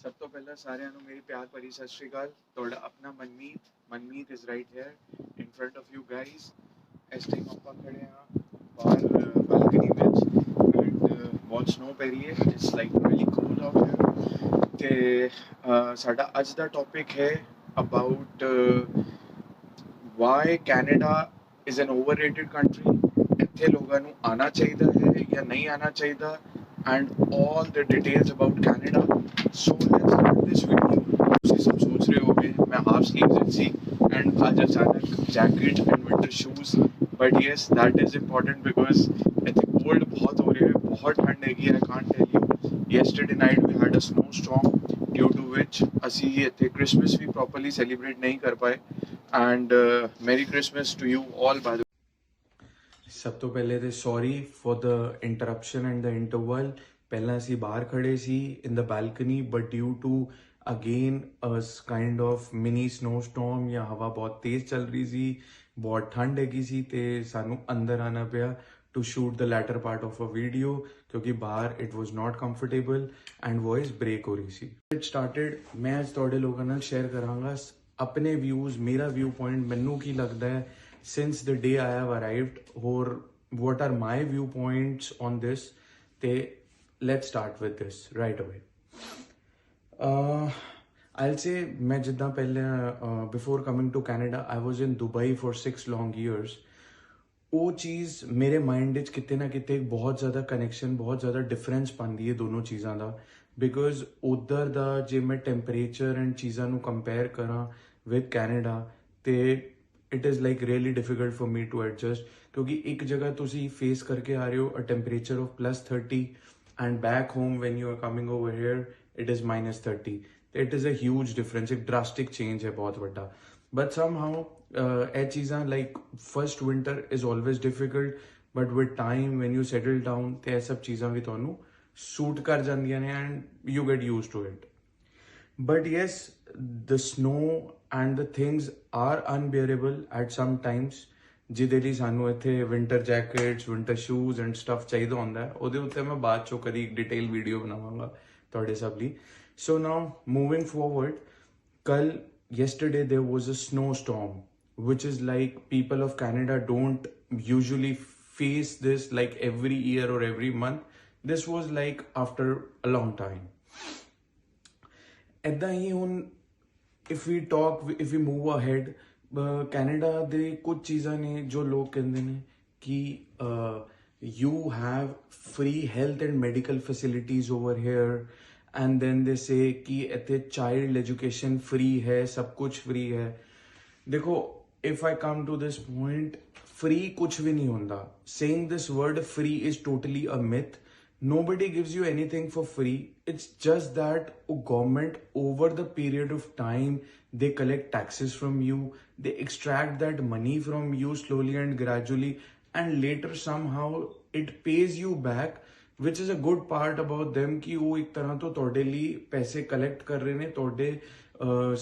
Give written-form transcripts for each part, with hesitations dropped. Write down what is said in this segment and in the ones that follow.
ਸਭ ਤੋਂ ਪਹਿਲਾਂ ਸਾਰਿਆਂ ਨੂੰ ਮੇਰੀ ਪਿਆਰ ਭਰੀ ਸਤਿ ਸ਼੍ਰੀ ਅਕਾਲ। ਤੁਹਾਡਾ ਆਪਣਾ Manmeet is right hair in front of you guys. ਇਸ ਟਾਈਮ ਆਪਾਂ ਖੜੇ ਹਾਂ ਬਾਹਰ ਬਾਲਕਨੀ ਵਿੱਚ ਐਂਡ ਬਹੁਤ ਸਨੋ ਪੈ ਰਹੀ ਹੈ। It's like really cold out here. ਤੇ ਸਾਡਾ ਅੱਜ ਦਾ ਟੌਪਿਕ ਹੈ about why Canada is an overrated country. ਇੱਥੇ ਲੋਕਾਂ ਨੂੰ ਆਉਣਾ ਚਾਹੀਦਾ ਹੈ ਜਾਂ ਨਹੀਂ ਆਉਣਾ ਚਾਹੀਦਾ, and all the details about Canada. So let's start this video. ਤੁਸੀਂ ਸਭ ਸੋਚ ਰਹੇ ਹੋਗੇ ਮੈਂ ਹਾਫ ਸਲੀਵਸ ਸੀ and ਅੱਜ ਅਚਾਨਕ jacket and winter shoes, but yes that is important because ਇੱਥੇ cold ਬਹੁਤ ਹੋ ਰਿਹਾ ਹੈ, ਬਹੁਤ ਠੰਡ ਹੈਗੀ ਹੈ। I can't tell you, yesterday night we had a snowstorm due to which ਅਸੀਂ ਇੱਥੇ Christmas ਵੀ properly celebrate ਨਹੀਂ ਕਰ ਪਾਏ and Merry Christmas to you all by the way. ਸਭ ਤੋਂ ਪਹਿਲੇ ਤੇ sorry for the interruption and the interval. ਪਹਿਲਾਂ ਅਸੀਂ ਬਾਹਰ ਖੜੇ ਸੀ in the balcony, but due to again a kind of mini snowstorm ਜਾਂ ਹਵਾ ਬਹੁਤ ਤੇਜ਼ ਚੱਲ ਰਹੀ ਸੀ, ਬਹੁਤ ਠੰਡ ਹੈਗੀ ਸੀ ਤੇ ਸਾਨੂੰ ਅੰਦਰ ਆਣਾ ਪਿਆ to shoot the latter part of a video ਕਿਉਂਕਿ ਬਾਹਰ it was not comfortable and voice break ਹੋ ਰਹੀ ਸੀ। It started. ਮੈਂ ਅੱਜ ਤੁਹਾਡੇ ਲੋਕਾਂ ਨਾਲ ਸ਼ੇਅਰ ਕਰਾਂਗਾ ਆਪਣੇ ਵਿਊਜ਼, ਮੇਰਾ ਵਿਊ ਪੁਆਇੰਟ, ਮੈਨੂੰ ਕੀ ਲੱਗਦਾ ਹੈ since the day I have arrived, or what are my viewpoints on this. Let's start with this right away. I'll say मैं जितना पहले before coming to Canada I was in Dubai for 6 long years. ਉਹ ਚੀਜ਼ ਮੇਰੇ mind ਵਿੱਚ ਕਿਤੇ ਨਾ ਕਿਤੇ ਬਹੁਤ ਜ਼ਿਆਦਾ ਕਨੈਕਸ਼ਨ, ਬਹੁਤ ਜ਼ਿਆਦਾ ਡਿਫਰੈਂਸ ਪਾਉਂਦੀ ਹੈ ਦੋਨੋਂ ਚੀਜ਼ਾਂ ਦਾ। ਬਿਕੋਜ਼ ਉੱਧਰ ਦਾ ਜੇ ਮੈਂ ਟੈਂਪਰੇਚਰ ਐਂਡ ਚੀਜ਼ਾਂ ਨੂੰ ਕੰਪੇਅਰ ਕਰਾਂ ਵਿਦ ਕੈਨੇਡਾ ਤੇ it is like really difficult for me to adjust, ਕਿਉਂਕਿ ਇੱਕ ਜਗ੍ਹਾ ਤੁਸੀਂ ਫੇਸ ਕਰਕੇ ਆ ਰਹੇ ਹੋ a temperature of +30 and back home when you are coming over here it is -30। It is a huge difference, ਇੱਕ ਡਰਾਸਟਿਕ ਚੇਂਜ ਹੈ ਬਹੁਤ ਵੱਡਾ। ਬਟ ਸਮਹਾਉ ਇਹ ਚੀਜ਼ਾਂ like first winter is always difficult, but with time when you settle down ਤੇ ਇਹ ਸਭ ਚੀਜ਼ਾਂ ਵੀ ਤੁਹਾਨੂੰ ਸੂਟ ਕਰ ਜਾਂਦੀਆਂ ਨੇ and you get used to it. But yes, the snow and the things are unbearable at some times. ਜਿਹਦੇ ਲਈ ਸਾਨੂੰ ਇੱਥੇ winter jackets, winter shoes and stuff ਚਾਹੀਦਾ ਹੁੰਦਾ ਹੈ। ਉਹਦੇ ਉੱਤੇ ਮੈਂ ਬਾਅਦ ਚੋਂ ਕਦੀ ਡਿਟੇਲ ਵੀਡੀਓ ਬਣਾਵਾਂਗਾ ਤੁਹਾਡੇ ਸਭ ਲਈ। ਸੋ ਨਾਓ ਮੂਵਿੰਗ ਫੋਰਵਰਡ, ਕੱਲ yesterday there was a snowstorm, which is like people of Canada don't usually face this like every year or every month. This was like after a long time. ਇੱਦਾਂ ਹੀ ਹੁਣ if we move ahead, Canada ਦੇ ਕੁਝ ਚੀਜ਼ਾਂ ਨੇ ਜੋ ਲੋਕ ਕਹਿੰਦੇ ਨੇ ਕਿ you have free health and medical facilities over here and then they say ਕਿ ਇੱਥੇ ਚਾਈਲਡ ਐਜੂਕੇਸ਼ਨ ਫ੍ਰੀ ਹੈ, ਸਭ ਕੁਝ ਫ੍ਰੀ ਹੈ। ਦੇਖੋ, if I come to this point, free ਕੁਛ ਵੀ ਨਹੀਂ ਹੁੰਦਾ। Saying this word free is totally a myth. Nobody gives you anything for free. It's just that government over the period of time they collect taxes from you, they extract that money from you slowly and gradually, and later somehow it pays you back, which is a good part about them कि वो एक तरह तो ਤੁਹਾਡੇ ਲਈ ਪੈਸੇ collect ਕਰ ਰਹੇ ਨੇ ਤੁਹਾਡੇ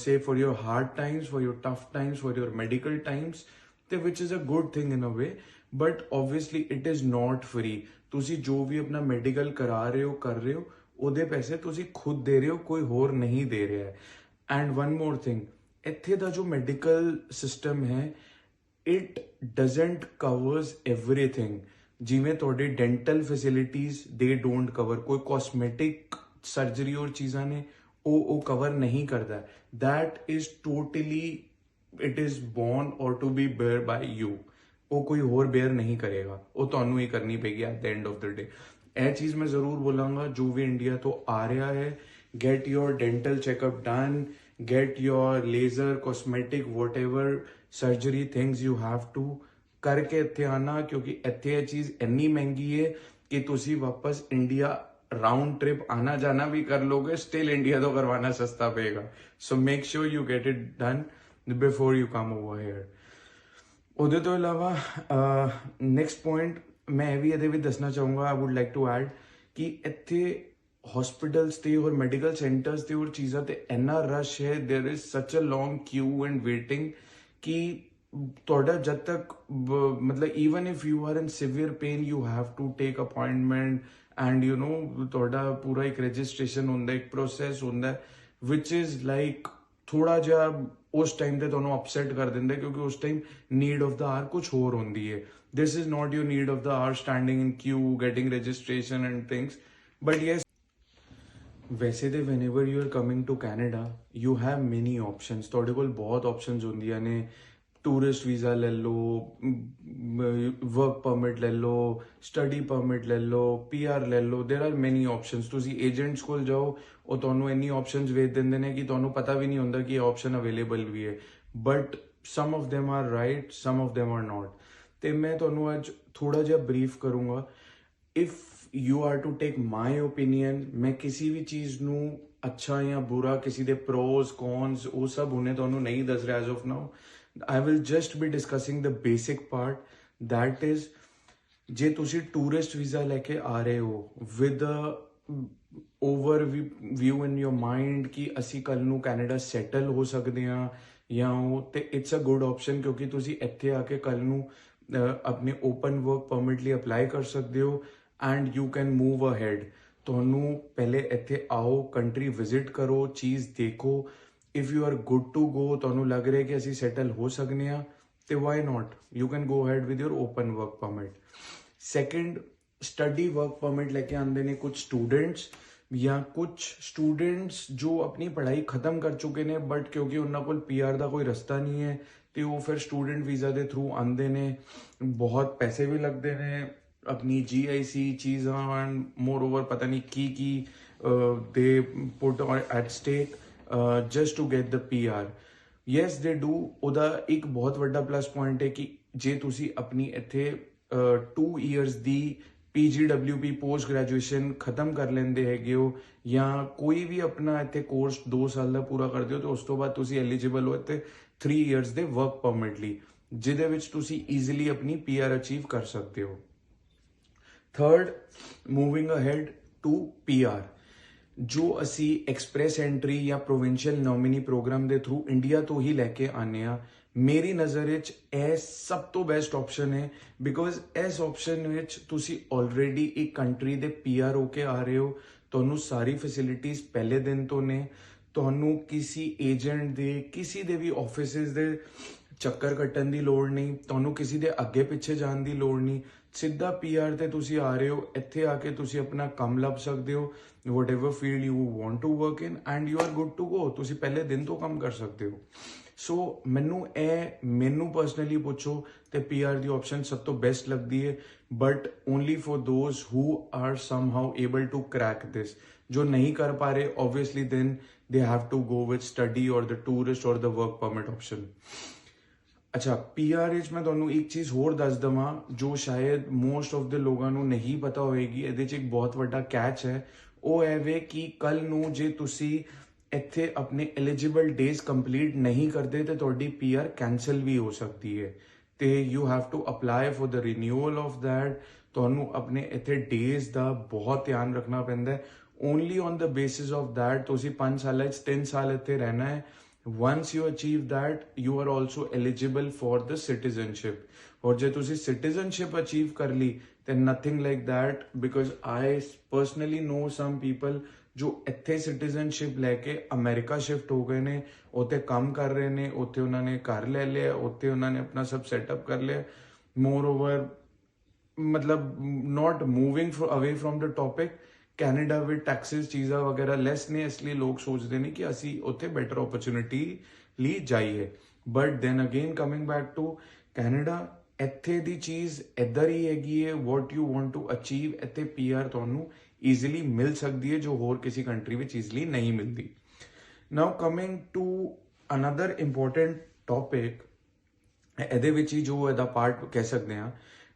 say for your hard times, for your tough times, for your medical times, which is a good thing in a way, but obviously it is not free. ਤੁਸੀਂ ਜੋ ਵੀ ਆਪਣਾ ਮੈਡੀਕਲ ਕਰਾ ਰਹੇ ਹੋ ਕਰ ਰਹੇ ਹੋ ਉਹਦੇ ਪੈਸੇ ਤੁਸੀਂ ਖੁਦ ਦੇ ਰਹੇ ਹੋ, ਕੋਈ ਹੋਰ ਨਹੀਂ ਦੇ ਰਿਹਾ ਹੈ। ਐਂਡ ਵਨ ਮੋਰ ਥਿੰਗ, ਇੱਥੇ ਦਾ ਜੋ ਮੈਡੀਕਲ ਸਿਸਟਮ ਹੈ ਇਟ ਡਜ਼ਨਟ ਕਵਰਸ ਐਵਰੀਥਿੰਗ। ਜਿਵੇਂ ਤੁਹਾਡੀ dental facilities they don't cover, ਕੋਈ ਕਾਸਮੈਟਿਕ ਸਰਜਰੀ ਔਰ ਚੀਜ਼ਾਂ ਨੇ ਉਹ ਕਵਰ ਨਹੀਂ ਕਰਦਾ। That is totally it is borne or to be bear by you. ਉਹ ਕੋਈ ਹੋਰ ਬੇਅਰ ਨਹੀਂ ਕਰੇਗਾ, ਉਹ ਤੁਹਾਨੂੰ ਹੀ ਕਰਨੀ ਪਏਗੀ at the end of the day. ਇਹ ਚੀਜ਼ ਮੈਂ ਜ਼ਰੂਰ ਬੋਲਾਂਗਾ ਜੋ ਵੀ ਇੰਡੀਆ ਤੋਂ ਆ ਰਿਹਾ ਹੈ, get your dental checkup done, get your laser, cosmetic, whatever surgery things you have to ਕਰਕੇ ਇੱਥੇ ਆਣਾ, ਕਿਉਂਕਿ ਇੱਥੇ ਇਹ ਚੀਜ਼ ਇੰਨੀ ਮਹਿੰਗੀ ਹੈ ਕਿ ਤੁਸੀਂ ਵਾਪਸ ਇੰਡੀਆ ਰਾਊਂਡ ਟ੍ਰਿਪ ਆਣਾ ਜਾਣਾ ਵੀ ਕਰ ਲੋਗੇ, ਸਟਿਲ ਇੰਡੀਆ ਤੋਂ ਕਰਵਾਉਣਾ ਸਸਤਾ ਪਏਗਾ। So make sure you get it done before you come over here. ਉਹਦੇ ਤੋਂ ਇਲਾਵਾ ਨੈਕਸਟ ਪੁਆਇੰਟ ਮੈਂ ਇਹ ਵੀ ਇਹਦੇ ਵਿੱਚ ਦੱਸਣਾ ਚਾਹੂੰਗਾ, I would like to add ਕਿ ਇੱਥੇ ਹਸਪੀਟਲਸ ਤੇ ਔਰ ਮੈਡੀਕਲ ਸੈਂਟਰਸ ਤੇ ਔਰ ਚੀਜ਼ਾਂ ਤੇ ਇੰਨਾ ਰਸ਼ ਹੈ, ਦੇਰ ਇਜ਼ ਸੱਚ ਅ ਲੌਂਗ ਕਿਊ ਐਂਡ ਵੇਟਿੰਗ ਕਿ ਤੁਹਾਡਾ ਜਦ ਤੱਕ ਮਤਲਬ even if you are in severe pain you have to take appointment and you know ਤੁਹਾਡਾ ਪੂਰਾ ਇੱਕ ਰਜਿਸਟ੍ਰੇਸ਼ਨ ਹੁੰਦਾ, ਇੱਕ ਪ੍ਰੋਸੈਸ ਹੁੰਦਾ ਵਿਚ ਇਜ਼ ਲਾਈਕ ਥੋੜਾ ਜਿਹਾ ਉਸ ਟਾਈਮ ਤੇ ਤੁਹਾਨੂੰ ਅਪਸੈਟ ਕਰ ਦਿੰਦਾ, ਕਿਉਂਕਿ ਉਸ time need of the hour ਕੁਝ ਹੋਰ ਹੁੰਦੀ ਹੈ. this is not your need of the hour standing in queue getting registration and things. But yes, ਵੈਸੇ ਤੇ whenever you are coming to Canada you have many options. ਤੁਹਾਡੇ ਕੋਲ ਬਹੁਤ options ਹੁੰਦੀਆਂ ਨੇ. ਟੂਰਿਸਟ ਵੀਜ਼ਾ ਲੈ ਲਓ, ਵਰਕ ਪਰਮਿਟ ਲੈ ਲਓ, ਸਟੱਡੀ ਪਰਮਿਟ ਲੈ ਲਓ, PR ਲੈ ਲਓ. ਦੇਰ ਆਰ ਮੈਨੀ ਆਪਸ਼ਨਸ. ਤੁਸੀਂ ਏਜੰਟਸ ਕੋਲ ਜਾਓ, ਉਹ ਤੁਹਾਨੂੰ ਇੰਨੀ ਆਪਸ਼ਨਸ ਵੇਚ ਦਿੰਦੇ ਨੇ ਕਿ ਤੁਹਾਨੂੰ ਪਤਾ ਵੀ ਨਹੀਂ ਹੁੰਦਾ ਕਿ ਇਹ ਆਪਸ਼ਨ ਅਵੇਲੇਬਲ ਵੀ ਹੈ. But some of them are right, some of them are not. ਤੇ ਮੈਂ ਤੁਹਾਨੂੰ ਅੱਜ ਥੋੜਾ ਜਿਹਾ ਬਰੀਫ ਕਰੂੰਗਾ. If you are to take my opinion, ਮੈਂ ਕਿਸੇ ਵੀ ਚੀਜ਼ ਨੂੰ ਅੱਛਾ ਜਾਂ ਬੁਰਾ, ਕਿਸੇ ਦੇ ਪ੍ਰੋਜ਼ ਕੌਨਸ ਉਹ ਸਭ ਹੁਣੇ ਤੁਹਾਨੂੰ ਨਹੀਂ ਦੱਸ ਰਿਹਾ as of now. I will just be discussing the basic part, that is ਜੇ ਤੁਸੀਂ ਟੂਰਿਸਟ ਵੀਜ਼ਾ ਲੈ ਕੇ ਆ ਰਹੇ ਹੋ with a overview in your mind ਕਿ ਅਸੀਂ ਕੱਲ ਨੂੰ ਕੈਨੇਡਾ ਸੈਟਲ ਹੋ ਸਕਦੇ ਹਾਂ ਜਾਂ ਉਹ, ਤੇ ਇਟਸ ਅ ਗੁੱਡ ਆਪਸ਼ਨ, ਕਿਉਂਕਿ ਤੁਸੀਂ ਇੱਥੇ ਆ ਕੇ ਕੱਲ ਨੂੰ ਆਪਣੇ ਓਪਨ ਵਰਕ ਪਰਮਿਟ ਲਈ ਅਪਲਾਈ ਕਰ ਸਕਦੇ ਹੋ and you can move ahead. ਤੁਹਾਨੂੰ ਪਹਿਲੇ ਇੱਥੇ ਆਓ, ਕੰਟਰੀ ਵਿਜ਼ਿਟ ਕਰੋ, ਚੀਜ਼ ਦੇਖੋ. if you are good to go, ਤੁਹਾਨੂੰ ਲੱਗ ਰਿਹਾ ਕਿ ਅਸੀਂ ਸੈਟਲ ਹੋ ਸਕਦੇ ਹਾਂ, ਤੇ why not, you can go ahead with your open work permit. Second, study work permit ਲੈ ਕੇ ਆਉਂਦੇ ਨੇ ਕੁਝ ਸਟੂਡੈਂਟਸ ਜਾਂ ਕੁਝ ਸਟੂਡੈਂਟਸ ਜੋ ਆਪਣੀ ਪੜ੍ਹਾਈ ਖਤਮ ਕਰ ਚੁੱਕੇ ਨੇ, ਬਟ ਕਿਉਂਕਿ ਉਹਨਾਂ ਕੋਲ PR ਦਾ ਕੋਈ ਰਸਤਾ ਨਹੀਂ ਹੈ ਤੇ ਉਹ ਫਿਰ ਸਟੂਡੈਂਟ ਵੀਜ਼ਾ ਦੇ ਥਰੂ ਆਉਂਦੇ ਨੇ. ਬਹੁਤ ਪੈਸੇ ਵੀ ਲੱਗਦੇ ਨੇ, ਆਪਣੀ GIC ਚੀਜ਼ਾਂ ਐਂਡ ਮੋਰ ਓਵਰ ਪਤਾ ਨਹੀਂ ਕੀ they put at stake just to get the PR. yes they do. ਉਹਦਾ ਇੱਕ ਬਹੁਤ ਵੱਡਾ ਪਲੱਸ ਪੁਆਇੰਟ ਹੈ ਕਿ ਜੇ ਤੁਸੀਂ ਆਪਣੀ ਇੱਥੇ 2 years ਦੀ PGWP ਪੋਸਟ ਗ੍ਰੈਜੂਏਸ਼ਨ ਖਤਮ ਕਰ ਲੈਂਦੇ ਹੈਗੇ ਹੋ ਜਾਂ ਕੋਈ ਵੀ ਆਪਣਾ ਇੱਥੇ ਕੋਰਸ 2 ਸਾਲ ਦਾ ਪੂਰਾ ਕਰਦੇ ਹੋ, ਤੇ ਉਸ ਤੋਂ ਬਾਅਦ ਤੁਸੀਂ ਐਲੀਜੀਬਲ ਹੋ ਇੱਥੇ 3 years ਦੇ ਵਰਕ ਪਰਮਿਟ ਲਈ, ਜਿਹਦੇ ਵਿੱਚ ਤੁਸੀਂ ਈਜ਼ੀਲੀ ਆਪਣੀ PR ਅਚੀਵ ਕਰ ਸਕਦੇ ਹੋ. Third, moving ahead to PR, ਜੋ ਅਸੀਂ ਐਕਸਪ੍ਰੈਸ ਐਂਟਰੀ ਜਾਂ ਪ੍ਰੋਵਿੰਸ਼ੀਅਲ ਨੋਮੀਨੀ ਪ੍ਰੋਗਰਾਮ ਦੇ ਥਰੂ ਇੰਡੀਆ ਤੋਂ ਹੀ ਲੈ ਕੇ ਆਉਂਦੇ ਹਾਂ. ਮੇਰੀ ਨਜ਼ਰ ਵਿੱਚ ਇਹ ਸਭ ਤੋਂ ਬੈਸਟ ਆਪਸ਼ਨ ਹੈ, ਬਿਕੋਜ਼ ਇਸ ਆਪਸ਼ਨ ਵਿੱਚ ਤੁਸੀਂ ਆਲਰੇਡੀ ਇੱਕ ਕੰਟਰੀ ਦੇ PR ਹੋ ਕੇ ਆ ਰਹੇ ਹੋ. ਤੁਹਾਨੂੰ ਸਾਰੀ ਫੈਸਿਲਿਟੀਜ਼ ਪਹਿਲੇ ਦਿਨ ਤੋਂ ਨੇ. ਤੁਹਾਨੂੰ ਕਿਸੇ ਏਜੰਟ ਦੇ, ਕਿਸੇ ਦੇ ਵੀ ਆਫਿਸਿਸ ਦੇ ਚੱਕਰ ਕੱਟਣ ਦੀ ਲੋੜ ਨਹੀਂ. ਤੁਹਾਨੂੰ ਕਿਸੇ ਦੇ ਅੱਗੇ ਪਿੱਛੇ ਜਾਣ ਦੀ ਲੋੜ ਨਹੀਂ. ਸਿੱਧਾ PR ਤੇ ਤੁਸੀਂ ਆ ਰਹੇ ਹੋ. ਇੱਥੇ ਆ ਕੇ ਤੁਸੀਂ ਆਪਣਾ ਕੰਮ ਲੱਭ ਸਕਦੇ ਹੋ, whatever field you want to work in, and you are good to go. ਤੁਸੀਂ ਪਹਿਲੇ ਦਿਨ ਤੋਂ ਕੰਮ ਕਰ ਸਕਦੇ ਹੋ. ਸੋ ਮੈਨੂੰ ਪਰਸਨਲੀ ਪੁੱਛੋ ਤੇ PR ਦੀ ਆਪਸ਼ਨ ਸਭ ਤੋਂ ਬੈਸਟ ਲੱਗਦੀ ਹੈ, but only for those who are somehow able to crack this. ਜੋ ਨਹੀਂ ਕਰ ਪਾ ਰਹੇ, obviously then they have to go with study or the tourist or the work permit option. ਅੱਛਾ, PR ਵਿੱਚ ਮੈਂ ਤੁਹਾਨੂੰ ਇੱਕ ਚੀਜ਼ ਹੋਰ ਦੱਸ ਦੇਵਾਂ ਜੋ ਸ਼ਾਇਦ ਮੋਸਟ ਆਫ ਦੇ ਲੋਕਾਂ ਨੂੰ ਨਹੀਂ ਪਤਾ ਹੋਏਗੀ. ਇਹਦੇ 'ਚ ਇੱਕ ਬਹੁਤ ਵੱਡਾ ਕੈਚ ਹੈ. ਉਹ ਹੈ ਵੇ ਕਿ ਕੱਲ ਨੂੰ ਜੇ ਤੁਸੀਂ ਇੱਥੇ ਆਪਣੇ ਐਲੀਜੀਬਲ ਡੇਜ਼ ਕੰਪਲੀਟ ਨਹੀਂ ਕਰਦੇ ਤੇ ਤੁਹਾਡੀ PR ਕੈਂਸਲ ਵੀ ਹੋ ਸਕਦੀ ਹੈ, ਤੇ you have to apply for the renewal of that. ਤੁਹਾਨੂੰ ਆਪਣੇ ਇੱਥੇ ਡੇਜ਼ ਦਾ ਬਹੁਤ ਧਿਆਨ ਰੱਖਣਾ ਪੈਂਦਾ ਹੈ. Only on the basis of that ਤੁਸੀਂ 5 ਸਾਲਾਂ 'ਚ 3 ਸਾਲ ਇੱਥੇ ਰਹਿਣਾ ਹੈ. once you achieve that, you are also eligible for the citizenship. और ਜੇ ਤੁਸੀਂ citizenship achieve ਕਰ ਲਈ, then nothing like that, because I personally know some people ਜੋ ਇੱਥੇ citizenship ਲੈ ਕੇ ਅਮਰੀਕਾ ਸ਼ਿਫਟ ਹੋ ਗਏ ਨੇ, ਉੱਥੇ ਕੰਮ ਕਰ ਰਹੇ ਨੇ, ਉੱਥੇ ਉਹਨਾਂ ਨੇ ਘਰ ਲੈ ਲਿਆ, ਉੱਥੇ ਉਹਨਾਂ ਨੇ ਆਪਣਾ ਸਭ ਸੈਟਅਪ ਕਰ ਲਿਆ. moreover ਮਤਲਬ not moving away from the topic, Canada ਵਿੱਚ ਟੈਕਸਿਸ ਚੀਜ਼ਾਂ ਵਗੈਰਾ ਲੈਸ ਨੇ, ਇਸ ਲਈ ਲੋਕ ਸੋਚਦੇ ਨੇ ਕਿ ਅਸੀਂ ਉੱਥੇ ਬੈਟਰ ਓਪਰਚੁਨਿਟੀ ਲਈ ਜਾਈਏ. But then again coming back to Canada, ਇੱਥੇ ਦੀ ਚੀਜ਼ ਇੱਧਰ ਹੀ ਹੈਗੀ ਹੈ. What you want to achieve, ਇੱਥੇ PR ਤੁਹਾਨੂੰ ਈਜ਼ੀਲੀ ਮਿਲ ਸਕਦੀ ਹੈ, ਜੋ ਹੋਰ ਕਿਸੇ ਕੰਟਰੀ ਵਿੱਚ ਈਜ਼ੀਲੀ ਨਹੀਂ ਮਿਲਦੀ. Now coming to another important topic, ਇਹਦੇ ਵਿੱਚ ਹੀ ਜੋ ਇਹਦਾ ਪਾਰਟ ਕਹਿ ਸਕਦੇ ਹਾਂ,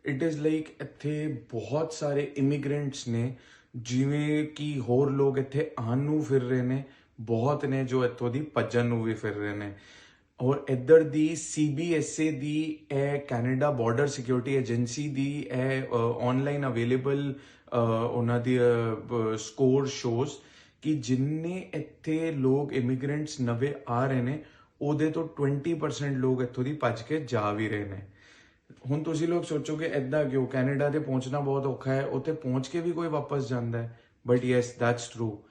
ਇਟ ਇਜ਼ ਲਾਈਕ ਇੱਥੇ ਬਹੁਤ ਸਾਰੇ ਇਮੀਗ੍ਰੈਂਟਸ ਨੇ, ਜਿਵੇਂ ਕਿ ਹੋਰ ਲੋਕ ਇੱਥੇ ਆਉਣ ਨੂੰ ਫਿਰ ਰਹੇ ਨੇ, ਬਹੁਤ ਨੇ ਜੋ ਇੱਥੋਂ ਦੀ ਭੱਜਣ ਨੂੰ ਵੀ ਫਿਰ ਰਹੇ ਨੇ. ਔਰ ਇੱਧਰ ਦੀ CBSA ਦੀ ਇਹ ਕੈਨੇਡਾ ਬਾਰਡਰ ਸਿਕਿਉਰਿਟੀ ਏਜੰਸੀ ਦੀ ਇਹ ਆਨਲਾਈਨ ਅਵੇਲੇਬਲ ਉਹਨਾਂ ਦੀ ਸਕੋਰ ਸ਼ੋਜ਼ ਕਿ ਜਿੰਨੇ ਇੱਥੇ ਲੋਕ ਇਮੀਗ੍ਰੈਂਟਸ ਨਵੇਂ ਆ ਰਹੇ ਨੇ, ਉਹਦੇ ਤੋਂ 20% ਲੋਕ ਇੱਥੋਂ ਦੀ ਭੱਜ ਕੇ ਜਾ ਵੀ ਰਹੇ ਨੇ. ਹੁਣ ਤੁਸੀਂ ਲੋਕ ਸੋਚੋਗੇ ਐਦਾਂ ਕਿਉਂ, ਕੈਨੇਡਾ ਤੇ ਪਹੁੰਚਣਾ ਬਹੁਤ ਔਖਾ ਹੈ, ਉੱਥੇ ਪਹੁੰਚ ਕੇ ਵੀ ਕੋਈ ਵਾਪਸ ਜਾਂਦਾ ਹੈ, ਬਟ ਯੈਸ ਦੈਟਸ ਟਰੂ।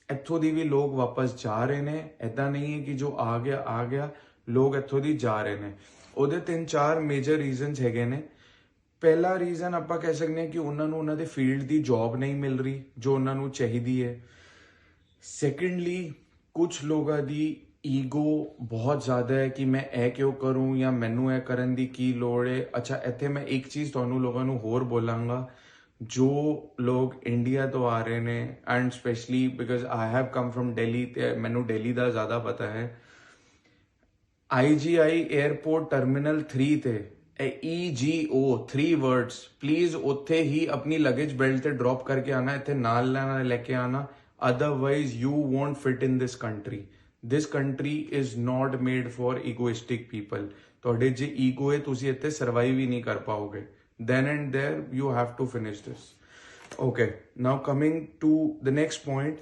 ਇੱਥੋਂ ਦੀ ਵੀ ਲੋਕ ਵਾਪਸ ਜਾ ਰਹੇ ਨੇ, ਐਦਾਂ ਨਹੀਂ ਹੈ ਕਿ ਜੋ ਆ ਗਿਆ, ਲੋਕ ਇੱਥੋਂ ਦੀ ਜਾ ਰਹੇ ਨੇ। ਉਹਦੇ 3-4 ਮੇਜਰ ਰੀਜ਼ਨਸ ਹੈਗੇ ਨੇ। ਪਹਿਲਾ ਰੀਜ਼ਨ ਆਪਾਂ ਕਹਿ ਸਕਦੇ ਹਾਂ ਕਿ ਉਹਨਾਂ ਨੂੰ ਉਹਨਾਂ ਦੇ ਫੀਲਡ ਦੀ ਜੌਬ ਨਹੀਂ ਮਿਲ ਰਹੀ ਜੋ ਉਹਨਾਂ ਨੂੰ ਚਾਹੀਦੀ ਹੈ। ਸੈਕੰਡਲੀ ਕੁਝ ਲੋਕਾਂ ਦੀ ਈਗੋ ਬਹੁਤ ਜ਼ਿਆਦਾ ਹੈ ਕਿ ਮੈਂ ਇਹ ਕਿਉਂ ਕਰੂੰ ਜਾਂ ਮੈਨੂੰ ਇਹ ਕਰਨ ਦੀ ਕੀ ਲੋੜ ਹੈ। ਅੱਛਾ, ਇੱਥੇ ਮੈਂ ਇੱਕ ਚੀਜ਼ ਤੁਹਾਨੂੰ ਲੋਕਾਂ ਨੂੰ ਹੋਰ ਬੋਲਾਂਗਾ, ਜੋ ਲੋਕ ਇੰਡੀਆ ਤੋਂ ਆ ਰਹੇ ਨੇ and specially because I have come from Delhi ਤੇ ਮੈਨੂੰ ਦਿੱਲੀ ਦਾ ਜ਼ਿਆਦਾ ਪਤਾ ਹੈ। IGI 에ਅਰਪੋਰਟ ਟਰਮੀਨਲ 3 ਤੇ EGO 3 ਵਰਡਸ, ਪਲੀਜ਼ ਉੱਥੇ ਹੀ ਆਪਣੀ ਲਗੇਜ ਬੈਲਟ ਤੇ ਡ੍ਰੌਪ ਕਰਕੇ ਆਣਾ, ਇੱਥੇ ਨਾਲ ਲੈ ਕੇ ਆਣਾ, otherwise you won't fit in this country. This country is not made for egoistic people. ਤੁਹਾਡੇ ਜੇ ਈਗੋ ਹੈ ਤੁਸੀਂ ਇੱਥੇ ਸਰਵਾਈਵ ਹੀ ਨਹੀਂ ਕਰ ਪਾਓਗੇ। then and there you have to finish this. Okay, now coming to the next point,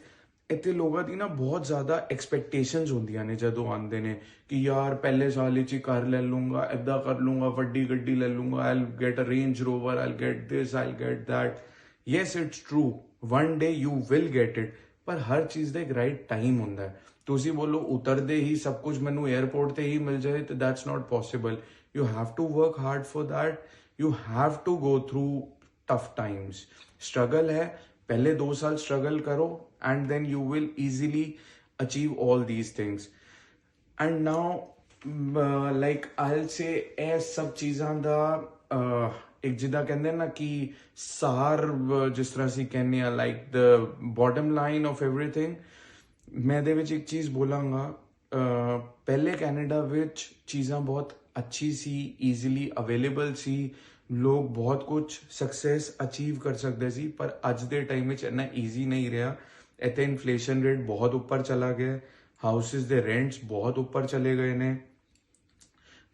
ਇੱਥੇ ਲੋਕਾਂ ਦੀ ਨਾ ਬਹੁਤ ਜ਼ਿਆਦਾ ਐਕਸਪੈਕਟੇਸ਼ਨਸ ਹੁੰਦੀਆਂ ਨੇ ਜਦੋਂ ਆਉਂਦੇ ਨੇ ਕਿ ਯਾਰ ਪਹਿਲੇ ਸਾਲ ਵਿੱਚ ਹੀ ਕਾਰ ਲੈ ਲੂੰਗਾ, ਇੱਦਾਂ ਕਰ ਲੂੰਗਾ, ਵੱਡੀ ਗੱਡੀ ਲੈ ਲੂੰਗਾ, I'll get a Range Rover, I'll get this, I'll get that. Yes, it's true, one day you will get it, ਪਰ ਹਰ ਚੀਜ਼ ਦਾ ਇੱਕ ਰਾਈਟ ਟਾਈਮ ਹੁੰਦਾ ਹੈ। ਤੁਸੀਂ ਬੋਲੋ ਉਤਰਦੇ ਹੀ ਸਭ ਕੁਝ ਮੈਨੂੰ 에ਅਰਪੋਰਟ ਤੇ ਹੀ ਮਿਲ ਜਾਏ, ਤਾਂ that's not possible. You have to work hard for that, you have to go through tough times. Struggle है, पहले 2 साल स्ट्रगल करो and then you will easily achieve all these things. And now like I'll say ਇਹ ਸਭ ਚੀਜ਼ਾਂ ਦਾ ਇੱਕ ਜਿੱਦਾਂ ਕਹਿੰਦੇ ਨਾ ਕਿ ਸਾਰ, ਜਿਸ ਤਰ੍ਹਾਂ ਅਸੀਂ ਕਹਿੰਦੇ ਆ like the bottom line of everything. ਮੈਂ ਇਹਦੇ ਵਿੱਚ ਇੱਕ ਚੀਜ਼ ਬੋਲਾਂਗਾ, ਪਹਿਲੇ ਕੈਨੇਡਾ ਵਿੱਚ ਚੀਜ਼ਾਂ ਬਹੁਤ ਅੱਛੀ ਸੀ, ਈਜ਼ੀਲੀ ਅਵੇਲੇਬਲ ਸੀ, ਲੋਕ ਬਹੁਤ ਕੁਝ ਸਕਸੈਸ ਅਚੀਵ ਕਰ ਸਕਦੇ ਸੀ, ਪਰ ਅੱਜ ਦੇ ਟਾਈਮ ਵਿੱਚ ਇੰਨਾ ਈਜ਼ੀ ਨਹੀਂ ਰਿਹਾ। ਇੱਥੇ ਇਨਫਲੇਸ਼ਨ ਰੇਟ ਬਹੁਤ ਉੱਪਰ ਚਲਾ ਗਿਆ, ਹਾਊਸਿਸ ਦੇ ਰੈਂਟਸ ਬਹੁਤ ਉੱਪਰ ਚਲੇ ਗਏ ਨੇ,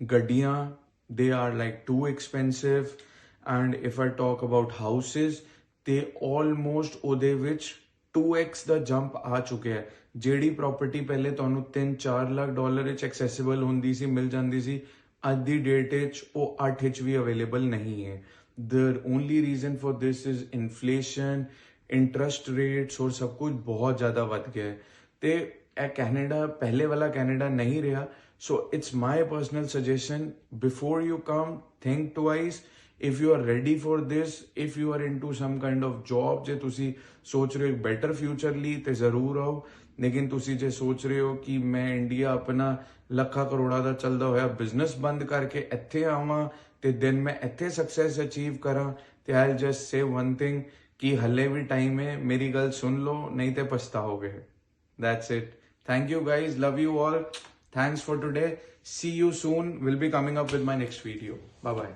ਗੱਡੀਆਂ they are like too expensive, and if I talk about houses they almost ਉਹਦੇ ਵਿੱਚ 2x ਦਾ ਜੰਪ ਆ ਚੁੱਕਿਆ ਹੈ। ਜਿਹੜੀ ਪ੍ਰਾਪਰਟੀ ਪਹਿਲੇ ਤੁਹਾਨੂੰ 3-4 ਲੱਖ ਡਾਲਰ ਵਿੱਚ ਐਕਸੈਸਿਬਲ ਹੁੰਦੀ ਸੀ, ਮਿਲ ਜਾਂਦੀ ਸੀ, ਅੱਜ ਦੀ ਡੇਟ ਵਿੱਚ ਉਹ 8 ਵਿੱਚ ਵੀ ਅਵੇਲੇਬਲ ਨਹੀਂ ਹੈ। the only reason for this is inflation, interest rates ਔਰ ਸਭ ਕੁਝ ਬਹੁਤ ਜ਼ਿਆਦਾ ਵੱਧ ਗਿਆ ਹੈ। ਤੇ ਇਹ ਕੈਨੇਡਾ ਪਹਿਲੇ ਵਾਲਾ ਕੈਨੇਡਾ ਨਹੀਂ ਰਿਹਾ। So it's my personal suggestion, before you come, think twice. If you are ready for this, if you are into some kind of job, ਜੇ ਤੁਸੀਂ ਸੋਚ ਰਹੇ ਹੋ better future ਲਈ ਤੇ ਜ਼ਰੂਰ ਆਓ। ਲੇਕਿਨ ਤੁਸੀਂ ਜੇ ਸੋਚ ਰਹੇ ਹੋ ਕਿ ਮੈਂ ਇੰਡੀਆ ਆਪਣਾ ਲੱਖਾਂ ਕਰੋੜਾਂ ਦਾ ਚੱਲਦਾ ਹੋਇਆ ਬਿਜ਼ਨਸ ਬੰਦ ਕਰਕੇ ਇੱਥੇ ਆਵਾਂ ਤੇ ਦਿਨ ਮੈਂ ਇੱਥੇ ਸਕਸੈਸ ਅਚੀਵ ਕਰਾਂ, ਤੇ I'll just say one thing ਕਿ ਹਲੇ ਵੀ ਟਾਈਮ ਹੈ, ਮੇਰੀ ਗੱਲ ਸੁਣ ਲਓ, ਨਹੀਂ ਤੇ ਪਛਤਾਓਗੇ। That's it. Thank you guys, love you all. Thanks for today. See you soon. We'll be coming up with my next video. Bye bye.